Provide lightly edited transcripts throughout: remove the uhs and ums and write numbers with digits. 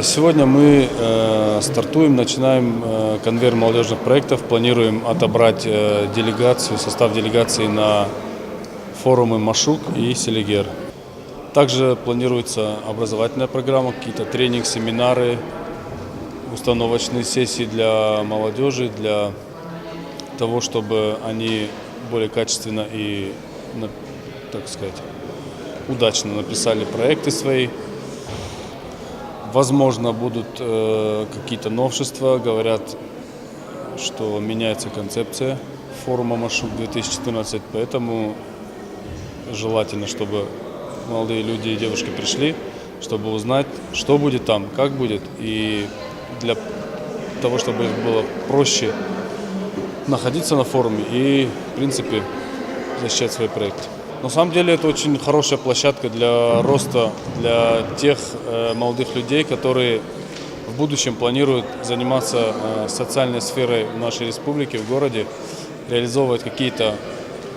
Сегодня мы стартуем, начинаем конвейер молодежных проектов, планируем отобрать делегацию, состав делегации на форумы Машук и Селигер. Также планируется образовательная программа, какие-то тренинг, семинары, установочные сессии для молодежи, для того, чтобы они более качественно и, так сказать, удачно написали проекты свои. Возможно, будут какие-то новшества. Говорят, что меняется концепция форума Машук 2014, поэтому желательно, чтобы молодые люди и девушки пришли, чтобы узнать, что будет там, как будет, и для того, чтобы их было проще находиться на форуме и, в принципе, защищать свои проекты. На самом деле это очень хорошая площадка для роста для тех молодых людей, которые в будущем планируют заниматься социальной сферой в нашей республике, в городе, реализовывать какие-то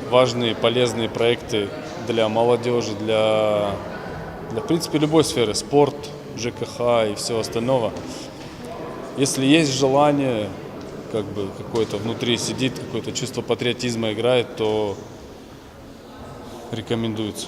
важные, полезные проекты для молодежи, для в принципе, любой сферы, спорт, ЖКХ и всего остального. Если есть желание, как бы какое-то внутри сидит, какое-то чувство патриотизма играет, то рекомендуется.